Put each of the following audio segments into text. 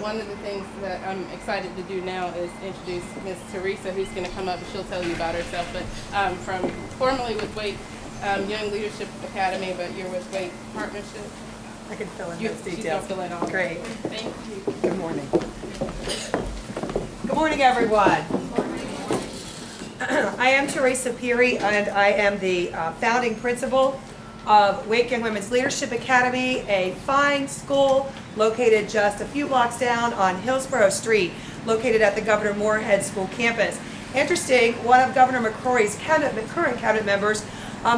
one of the things that I'm excited to do now is introduce Miss Teresa, who's going to come up and she'll tell you about herself. But from formerly with Wake Young Leadership Academy, but you're with Wake Partnership. I can fill in You, those she's details. gonna fill in all that. Great. Thank you. Good morning. Good morning, everyone. I am Teresa Pierrie, and I am the founding principal of Wake Young Women's Leadership Academy, a fine school located just a few blocks down on Hillsborough Street, located at the Governor Moorhead School campus. Interesting, one of Governor McCrory's current cabinet members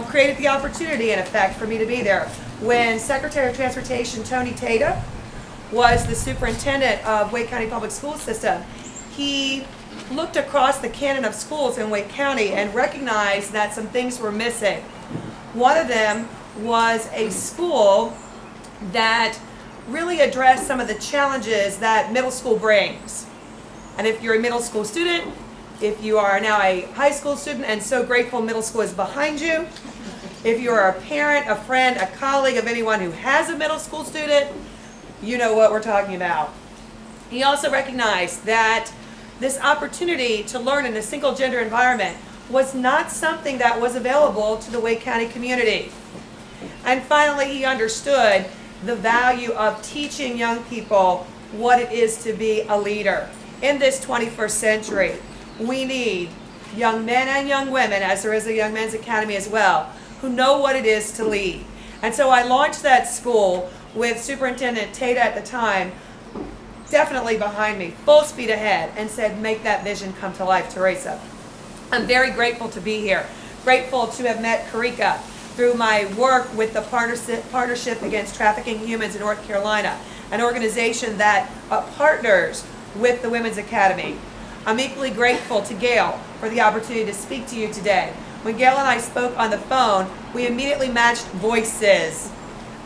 created the opportunity, in effect, for me to be there. When Secretary of Transportation Tony Tata was the superintendent of Wake County Public School System, he looked across the canon of schools in Wake County and recognized that some things were missing. One of them was a school that really addressed some of the challenges that middle school brings. And if you're a middle school student, if you are now a high school student and so grateful middle school is behind you, if you are a parent, a friend, a colleague of anyone who has a middle school student, you know what we're talking about. He also recognized that this opportunity to learn in a single gender environment was not something that was available to the Wake County community. And finally, he understood the value of teaching young people what it is to be a leader. In this 21st century, we need young men and young women, as there is a Young Men's Academy as well, who know what it is to lead. And so I launched that school with Superintendent Tata at the time definitely behind me, full speed ahead, and said, make that vision come to life, Teresa. I'm very grateful to be here. Grateful to have met Karika through my work with the Partnership Against Trafficking Humans in North Carolina, an organization that partners with the Women's Academy. I'm equally grateful to Gail for the opportunity to speak to you today. When Gail and I spoke on the phone, we immediately matched voices.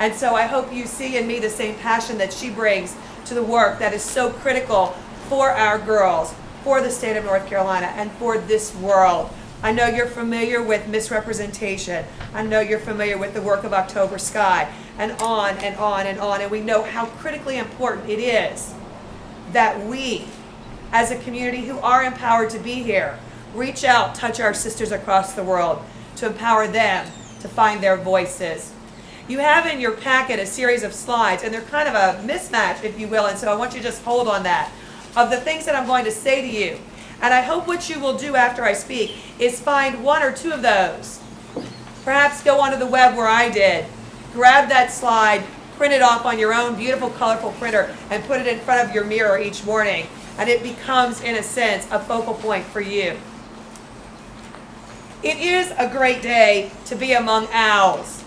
And so I hope you see in me the same passion that she brings to the work that is so critical for our girls, for the state of North Carolina, and for this world. I know you're familiar with misrepresentation. I know you're familiar with the work of October Sky, and on and on and on. And we know how critically important it is that we, as a community who are empowered to be here, reach out, touch our sisters across the world, to empower them to find their voices. You have in your packet a series of slides, and they're kind of a mismatch, if you will, and so I want you to just hold on that, of the things that I'm going to say to you. And I hope what you will do after I speak is find one or two of those. Perhaps go onto the web where I did, grab that slide, print it off on your own beautiful, colorful printer, and put it in front of your mirror each morning, and it becomes, in a sense, a focal point for you. It is a great day to be among owls.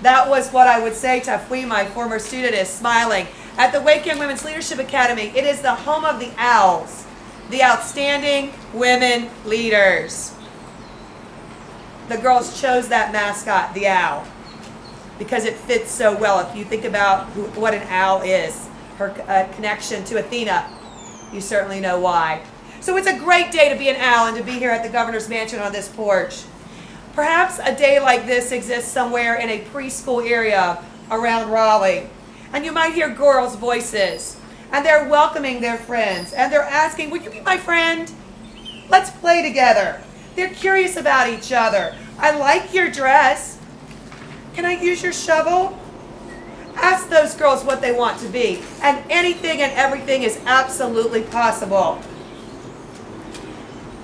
That was what I would say to Afui, my former student, is smiling. At the Wake Young Women's Leadership Academy, it is the home of the owls, the outstanding women leaders. The girls chose that mascot, the owl, because it fits so well. If you think about what an owl is, her connection to Athena, you certainly know why. So it's a great day to be an owl and to be here at the governor's mansion on this porch. Perhaps a day like this exists somewhere in a preschool area around Raleigh. And you might hear girls' voices. And they're welcoming their friends. And they're asking, will you be my friend? Let's play together. They're curious about each other. I like your dress. Can I use your shovel? Ask those girls what they want to be. And anything and everything is absolutely possible.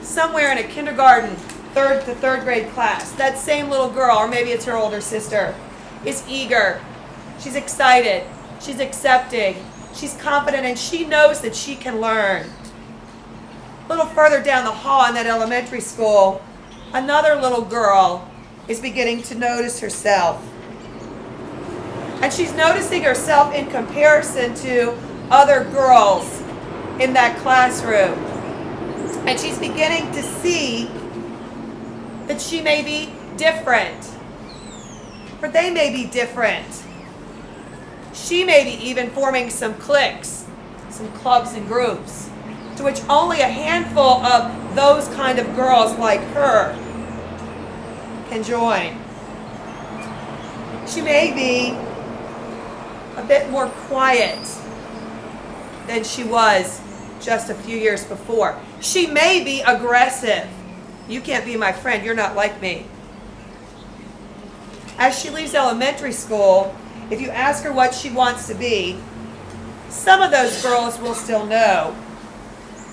Somewhere in a kindergarten, third to third grade class, that same little girl, or maybe it's her older sister, is eager. She's excited. She's accepting. She's confident, and she knows that she can learn. A little further down the hall in that elementary school, another little girl is beginning to notice herself. And she's noticing herself in comparison to other girls in that classroom. And she's beginning to see that she may be different, or they may be different. She may be even forming some cliques, some clubs and groups, to which only a handful of those kind of girls like her can join. She may be a bit more quiet than she was just a few years before. She may be aggressive. You can't be my friend, you're not like me. As she leaves elementary school, if you ask her what she wants to be, some of those girls will still know.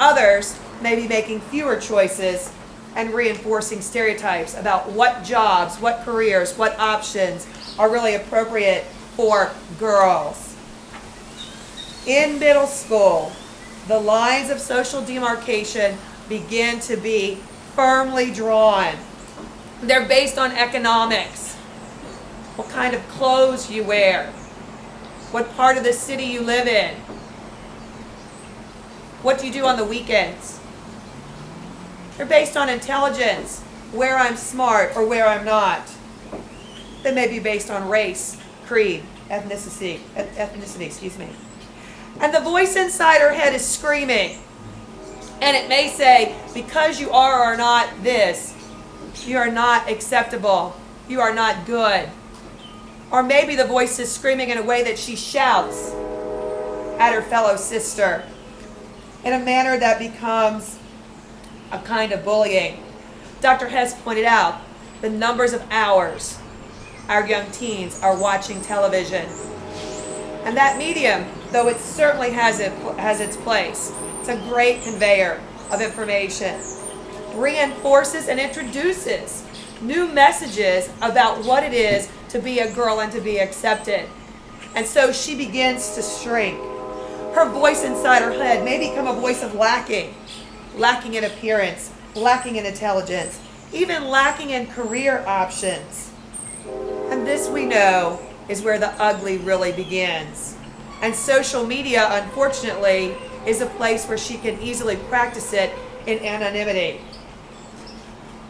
Others may be making fewer choices and reinforcing stereotypes about what jobs, what careers, what options are really appropriate for girls. In middle school, the lines of social demarcation begin to be firmly drawn. They're based on economics. What kind of clothes you wear, what part of the city you live in, what do you do on the weekends. They're based on intelligence, where I'm smart or where I'm not. They may be based on race, creed, ethnicity, And the voice inside her head is screaming. And it may say, because you are or not this, you are not acceptable, you are not good. Or maybe the voice is screaming in a way that she shouts at her fellow sister in a manner that becomes a kind of bullying. Dr. Hess pointed out the numbers of hours our young teens are watching television. And that medium, though it certainly has its place, it's a great conveyor of information, reinforces and introduces new messages about what it is to be a girl and to be accepted. And so she begins to shrink. Her voice inside her head may become a voice of lacking in appearance, lacking in intelligence, even lacking in career options. And this, we know, is where the ugly really begins. And social media, unfortunately, is a place where she can easily practice it in anonymity.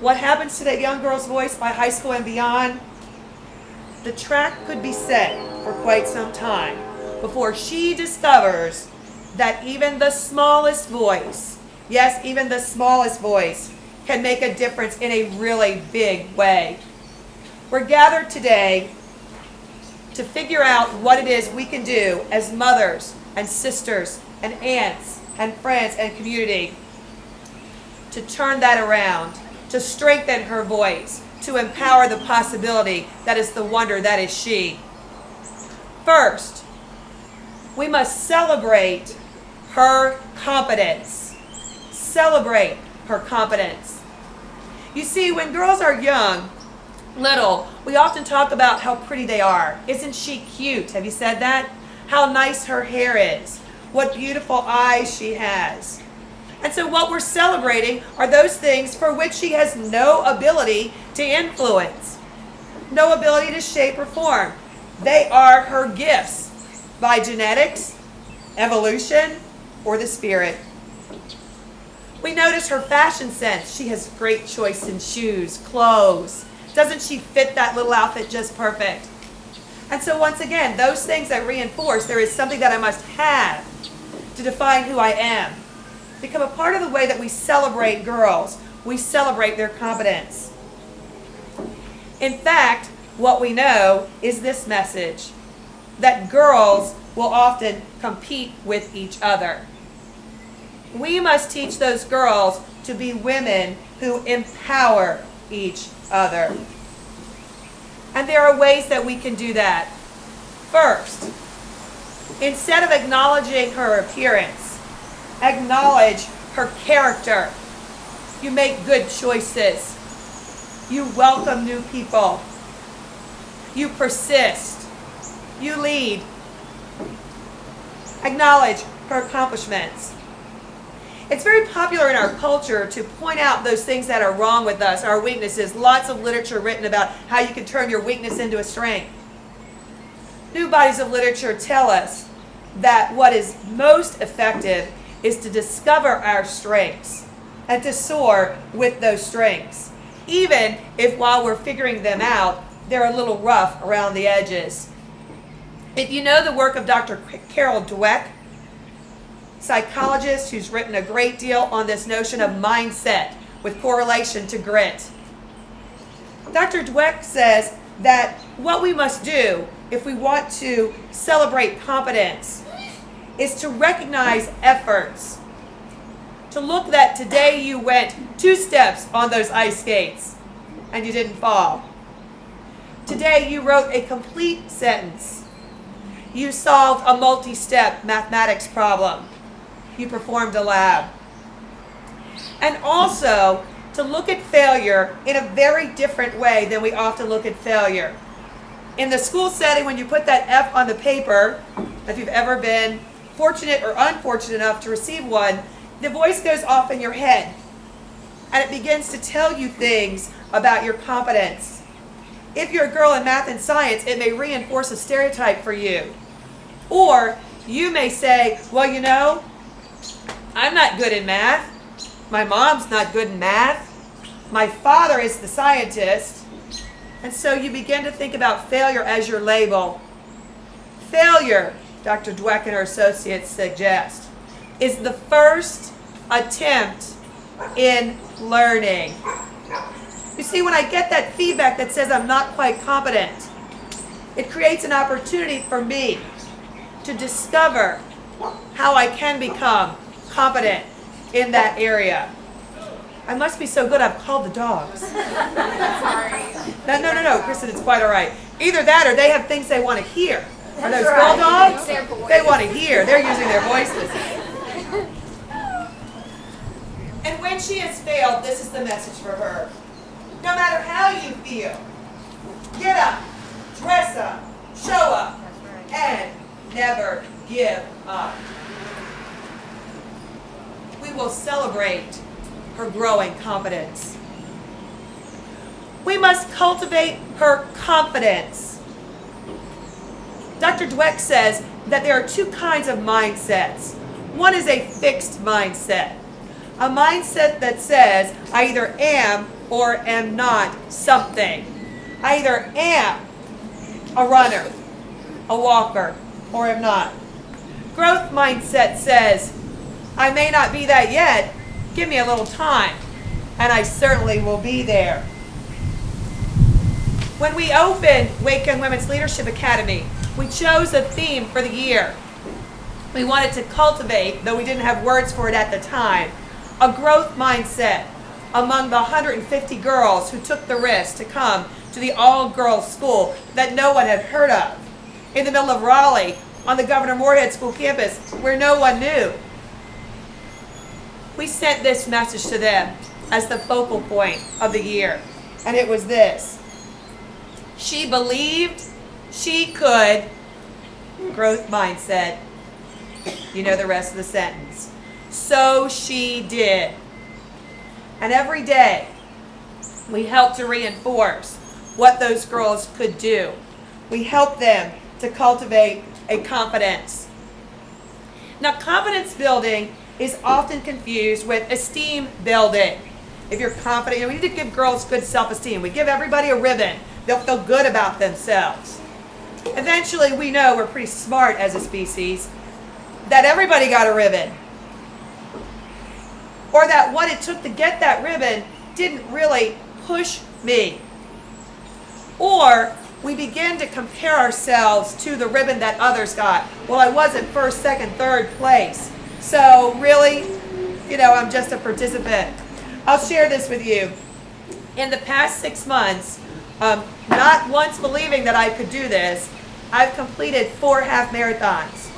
What happens to that young girl's voice by high school and beyond? The track could be set for quite some time before she discovers that even the smallest voice, yes, even the smallest voice, can make a difference in a really big way. We're gathered today to figure out what it is we can do as mothers and sisters and aunts and friends and community to turn that around, to strengthen her voice, to empower the possibility that is the wonder that is she. First, we must celebrate her competence. Celebrate her competence. You see, when girls are young, little, we often talk about how pretty they are. Isn't she cute? Have you said that? How nice her hair is. What beautiful eyes she has. And so what we're celebrating are those things for which she has no ability to influence, no ability to shape or form. They are her gifts by genetics, evolution, or the spirit. We notice her fashion sense. She has great choice in shoes, clothes. Doesn't she fit that little outfit just perfect? And so once again, those things that reinforce there is something that I must have to define who I am become a part of the way that we celebrate girls. We celebrate their competence. In fact, what we know is this message, that girls will often compete with each other. We must teach those girls to be women who empower each other. And there are ways that we can do that. First, instead of acknowledging her appearance, acknowledge her character. You make good choices. You welcome new people. You persist. You lead. Acknowledge her accomplishments. It's very popular in our culture to point out those things that are wrong with us, our weaknesses. Lots of literature written about how you can turn your weakness into a strength. New bodies of literature tell us that what is most effective is to discover our strengths and to soar with those strengths, even if while we're figuring them out, they're a little rough around the edges. If you know the work of Dr. Carol Dweck, psychologist who's written a great deal on this notion of mindset with correlation to grit, Dr. Dweck says that what we must do if we want to celebrate competence is to recognize efforts. To look that today you went 2 steps on those ice skates and you didn't fall. Today you wrote a complete sentence. You solved a multi-step mathematics problem. You performed a lab. And also to look at failure in a very different way than we often look at failure. In the school setting, when you put that F on the paper, if you've ever been fortunate or unfortunate enough to receive one, the voice goes off in your head and it begins to tell you things about your competence. If you're a girl in math and science, it may reinforce a stereotype for you. Or you may say, well, you know, I'm not good in math. My mom's not good in math. My father is the scientist. And so you begin to think about failure as your label. Failure, Dr. Dweck and her associates suggest, is the first attempt in learning. You see, when I get that feedback that says I'm not quite competent, it creates an opportunity for me to discover how I can become competent in that area. I must be so good I've called the dogs. Sorry. No, Kristen, it's quite all right. Either that or they have things they want to hear. Are those girl dogs? They want to hear. They're using their voices. And when she has failed, this is the message for her. No matter how you feel, get up, dress up, show up, and never give up. We will celebrate her growing competence. We must cultivate her confidence. Dr. Dweck says that there are 2 kinds of mindsets. One is a fixed mindset. A mindset that says, I either am or am not something. I either am a runner, a walker, or am not. Growth mindset says, I may not be that yet, give me a little time, and I certainly will be there. When we opened Wake Young Women's Leadership Academy, we chose a theme for the year. We wanted to cultivate, though we didn't have words for it at the time, a growth mindset among the 150 girls who took the risk to come to the all-girls school that no one had heard of, in the middle of Raleigh, on the Governor Moorhead School campus, where no one knew. We sent this message to them as the focal point of the year, and it was this. She believed she could, growth mindset. You know the rest of the sentence. So she did. And every day, we helped to reinforce what those girls could do. We helped them to cultivate a confidence. Now, confidence building is often confused with esteem building. If you're confident, we need to give girls good self-esteem. We give everybody a ribbon. They'll feel good about themselves. Eventually, we know we're pretty smart as a species, that everybody got a ribbon. Or that what it took to get that ribbon didn't really push me. Or we begin to compare ourselves to the ribbon that others got. Well, I wasn't first, second, third place. So really, I'm just a participant. I'll share this with you. In the past 6 months, not once believing that I could do this, I've completed 4 half marathons.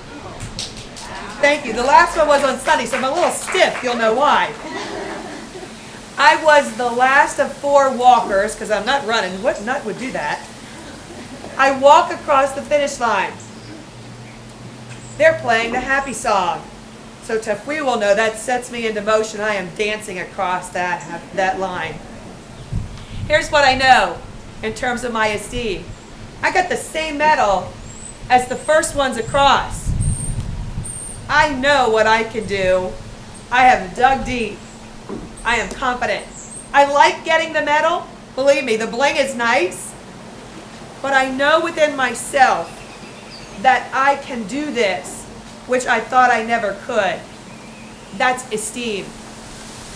Thank you. The last one was on Sunday, so I'm a little stiff. You'll know why. I was the last of 4 walkers, because I'm not running. What nut would do that? I walk across the finish line. They're playing the happy song. So Tafwi will know that sets me into motion. I am dancing across that line. Here's what I know in terms of my esteem. I got the same medal as the first ones across. I know what I can do. I have dug deep. I am confident. I like getting the medal. Believe me, the bling is nice. But I know within myself that I can do this, which I thought I never could. That's esteem.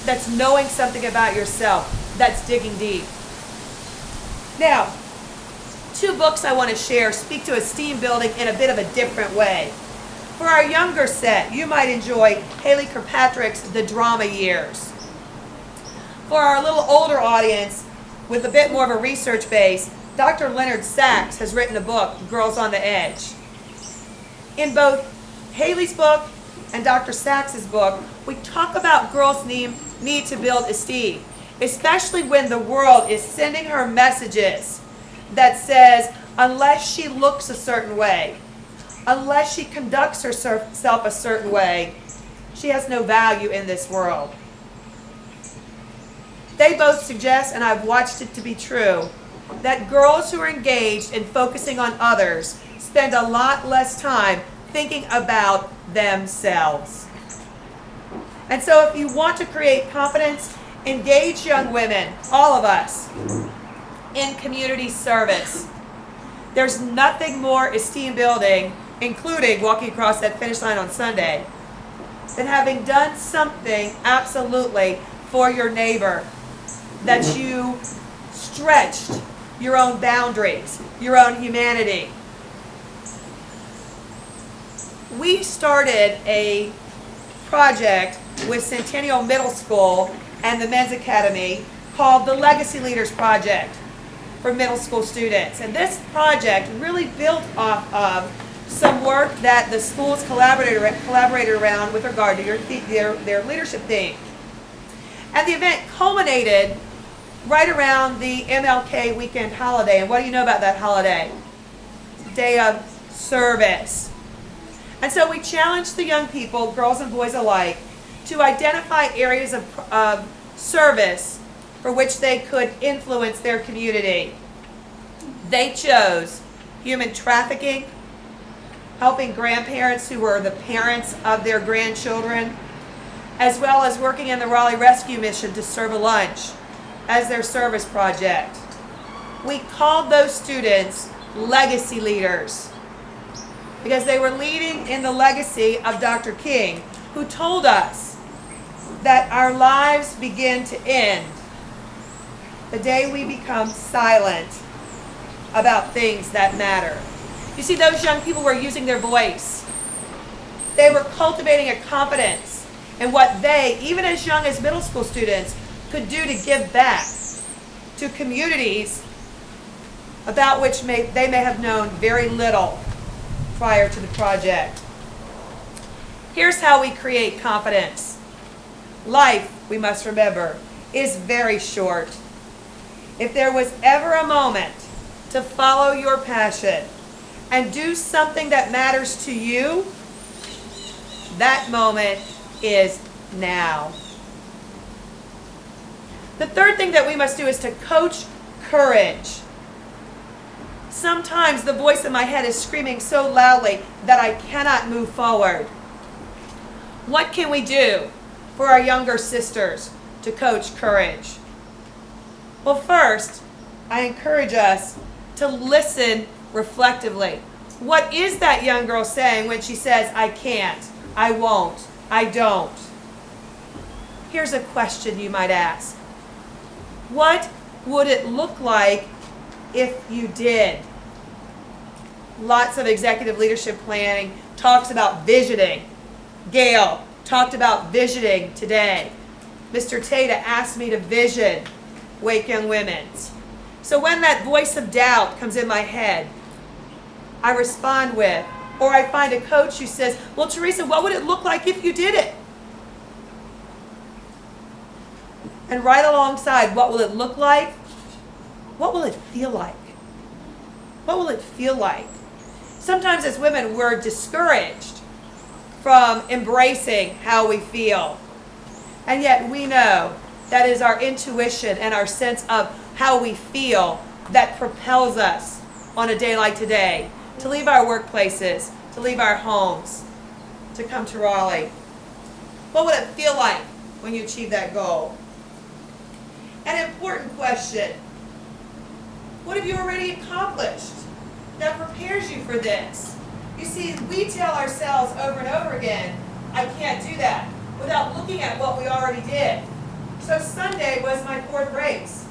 That's knowing something about yourself. That's digging deep. Now, 2 books I want to share speak to esteem building in a bit of a different way. For our younger set, you might enjoy Haley Kirkpatrick's The Drama Years. For our little older audience, with a bit more of a research base, Dr. Leonard Sachs has written a book, Girls on the Edge. In both Haley's book and Dr. Sachs's book, we talk about girls' need to build esteem, especially when the world is sending her messages that says, unless she looks a certain way, unless she conducts herself a certain way, she has no value in this world. They both suggest, and I've watched it to be true, that girls who are engaged in focusing on others spend a lot less time thinking about themselves. And so if you want to create confidence, engage young women, all of us, in community service. There's nothing more esteem building, including walking across that finish line on Sunday, than having done something absolutely for your neighbor, that you stretched your own boundaries, your own humanity. We started a project with Centennial Middle School and the Men's Academy called the Legacy Leaders Project for middle school students. And this project really built off of some work that the schools collaborated around with regard to their leadership theme. And the event culminated right around the MLK weekend holiday. And what do you know about that holiday? Day of service. And so we challenged the young people, girls and boys alike, to identify areas of service for which they could influence their community. They chose human trafficking, helping grandparents who were the parents of their grandchildren, as well as working in the Raleigh Rescue Mission to serve a lunch as their service project. We called those students legacy leaders because they were leading in the legacy of Dr. King, who told us that our lives begin to end the day we become silent about things that matter. You see, those young people were using their voice. They were cultivating a confidence in what they, even as young as middle school students, could do to give back to communities about which they may have known very little prior to the project. Here's how we create confidence. Life, we must remember, is very short. If there was ever a moment to follow your passion and do something that matters to you, that moment is now. The third thing that we must do is to coach courage. Sometimes the voice in my head is screaming so loudly that I cannot move forward. What can we do for our younger sisters to coach courage? Well, first, I encourage us to listen reflectively. What is that young girl saying when she says, I can't, I won't, I don't? Here's a question you might ask. What would it look like if you did? Lots of executive leadership planning talks about visioning. Gail talked about visioning today. Mr. Tata asked me to vision Wake Young Women's. So when that voice of doubt comes in my head, I respond with, or I find a coach who says, well, Teresa, what would it look like if you did it? And right alongside, what will it look like? What will it feel like? What will it feel like? Sometimes as women, we're discouraged from embracing how we feel. And yet we know that is our intuition and our sense of how we feel that propels us on a day like today to leave our workplaces, to leave our homes, to come to Raleigh. What would it feel like when you achieve that goal? An important question. What have you already accomplished that prepares you for this? You see, we tell ourselves over and over again, I can't do that, without looking at what we already did. So Sunday was my 4th race.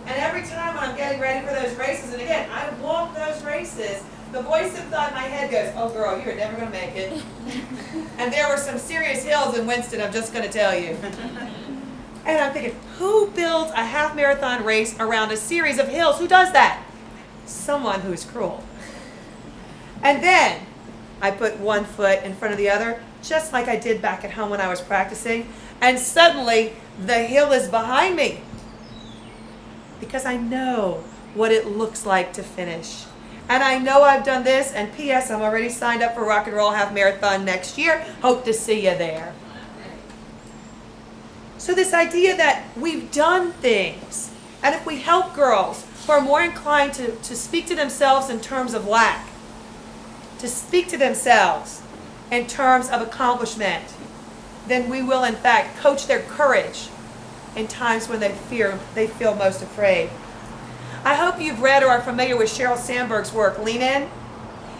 And every time when I'm getting ready for those races, and again, I walk those races the voice inside my head goes, oh girl, you're never going to make it. And there were some serious hills in Winston, I'm just going to tell you. And I'm thinking, who builds a half marathon race around a series of hills? Who does that? Someone who's cruel. And then I put one foot in front of the other, just like I did back at home when I was practicing. And suddenly the hill is behind me. Because I know what it looks like to finish. And I know I've done this, and P.S. I'm already signed up for Rock and Roll Half Marathon next year. Hope to see you there. So this idea that we've done things, and if we help girls who are more inclined to speak to themselves in terms of lack, to speak to themselves in terms of accomplishment, then we will in fact coach their courage in times when they feel most afraid. I hope you've read or are familiar with Sheryl Sandberg's work, Lean In.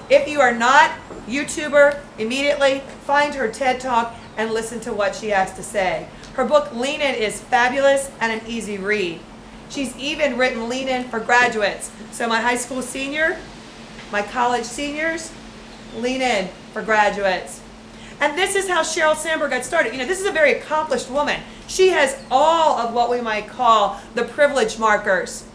If you are not, YouTube her immediately, find her TED Talk, and listen to what she has to say. Her book, Lean In, is fabulous and an easy read. She's even written Lean In for graduates. So my high school senior, my college seniors, Lean In for graduates. And this is how Sheryl Sandberg got started. You know, this is a very accomplished woman. She has all of what we might call the privilege markers.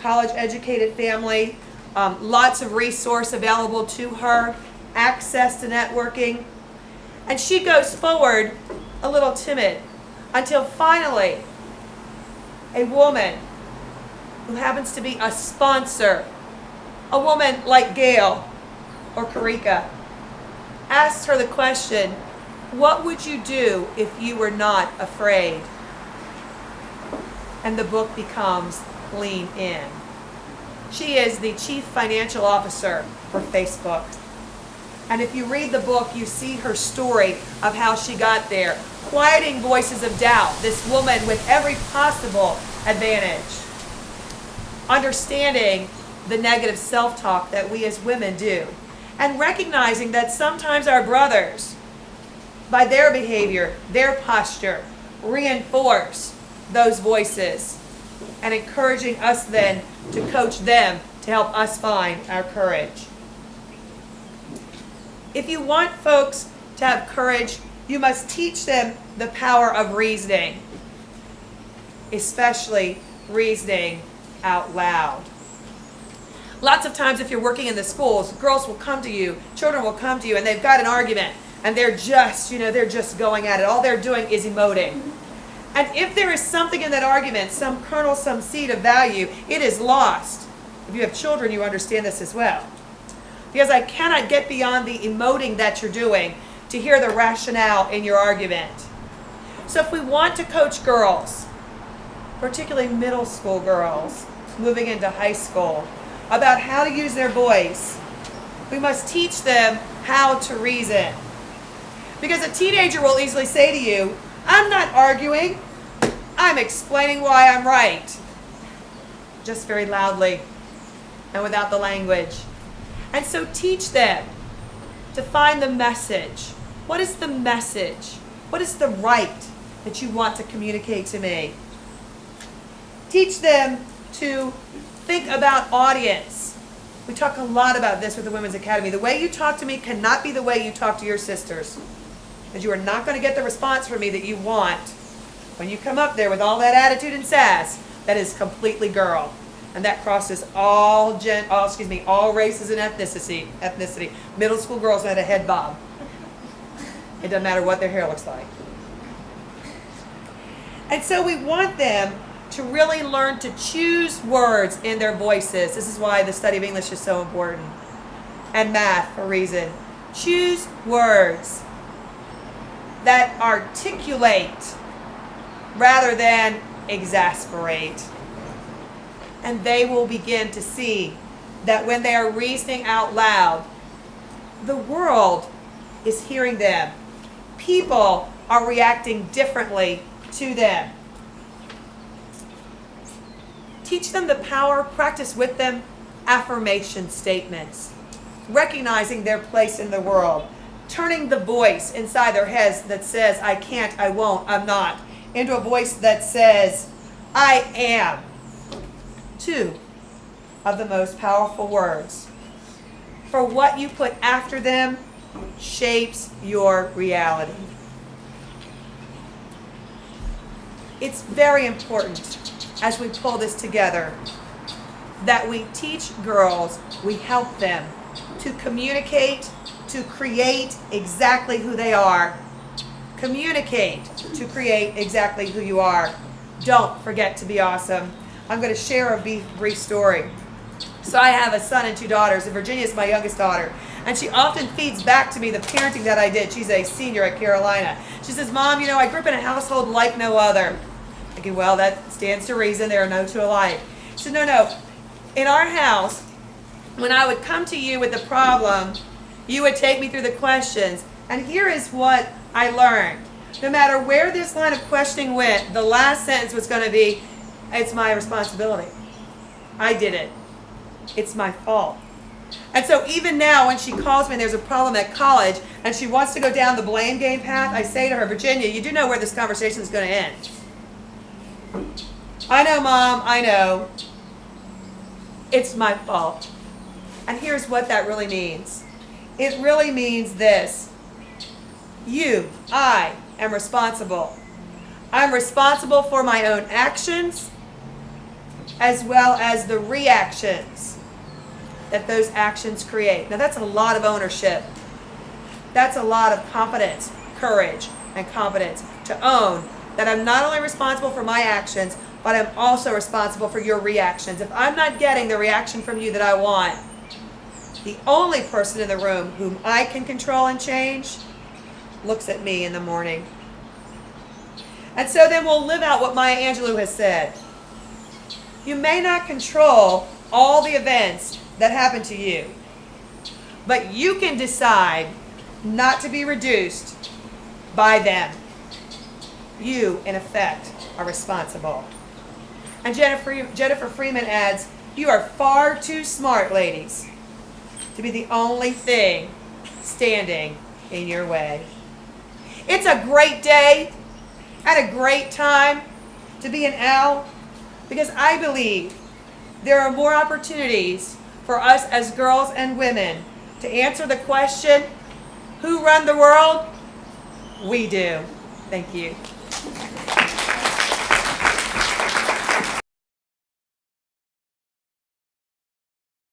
College educated family, lots of resource available to her, access to networking. And she goes forward a little timid until finally a woman who happens to be a sponsor, a woman like Gail or Karika, asks her the question, what would you do if you were not afraid? And the book becomes Lean In. She is the chief financial officer for Facebook. And if you read the book, you see her story of how she got there, quieting voices of doubt, this woman with every possible advantage, understanding the negative self-talk that we as women do, and recognizing that sometimes our brothers, by their behavior, their posture, reinforce those voices, and encouraging us then to coach them to help us find our courage. If you want folks to have courage, you must teach them the power of reasoning, especially reasoning out loud. Lots of times if you're working in the schools, girls will come to you, children will come to you, and they've got an argument, and they're just going at it. All they're doing is emoting. And if there is something in that argument, some kernel, some seed of value, it is lost. If you have children, you understand this as well. Because I cannot get beyond the emoting that you're doing to hear the rationale in your argument. So if we want to coach girls, particularly middle school girls, moving into high school, about how to use their voice, we must teach them how to reason. Because a teenager will easily say to you, I'm not arguing, I'm explaining why I'm right. Just very loudly and without the language. And so teach them to find the message. What is the message? What is the right that you want to communicate to me? Teach them to think about audience. We talk a lot about this with the Women's Academy. The way you talk to me cannot be the way you talk to your sisters. Because you are not going to get the response from me that you want when you come up there with all that attitude and sass that is completely girl. And that crosses all races and ethnicity. Middle school girls had a head bob. It doesn't matter what their hair looks like. And so we want them to really learn to choose words in their voices. This is why the study of English is so important. And math, for a reason. Choose words that articulate rather than exasperate. And they will begin to see that when they are reasoning out loud, the world is hearing them. People are reacting differently to them. Teach them the power, practice with them affirmation statements, recognizing their place in the world, turning the voice inside their heads that says, I can't, I won't, I'm not, into a voice that says, I am. Two of the most powerful words for what you put after them shapes your reality. It's very important as we pull this together that we teach girls, we help them to communicate, to create exactly who they are. Communicate to create exactly who you are. Don't forget to be awesome. I'm going to share a brief story. So I have a son and 2 daughters, and Virginia is my youngest daughter. And she often feeds back to me the parenting that I did. She's a senior at Carolina. She says, Mom, I grew up in a household like no other. I go, well, that stands to reason. There are no two alike. She said, no. In our house, when I would come to you with a problem, you would take me through the questions. And here is what I learned. No matter where this line of questioning went, the last sentence was going to be, it's my responsibility. I did it. It's my fault. And so even now when she calls me and there's a problem at college and she wants to go down the blame game path, I say to her, Virginia, you do know where this conversation is going to end. I know, Mom, I know. It's my fault. And here's what that really means. It really means this. I am responsible. I'm responsible for my own actions as well as the reactions that those actions create. Now that's a lot of ownership. That's a lot of confidence, courage, and confidence to own that I'm not only responsible for my actions, but I'm also responsible for your reactions. If I'm not getting the reaction from you that I want, the only person in the room whom I can control and change looks at me in the morning. And so then we'll live out what Maya Angelou has said. You may not control all the events that happen to you, but you can decide not to be reduced by them. You, in effect, are responsible. And Jennifer Freeman adds, you are far too smart, ladies, to be the only thing standing in your way. It's a great day and a great time to be an owl because I believe there are more opportunities for us as girls and women to answer the question, who run the world? We do. Thank you.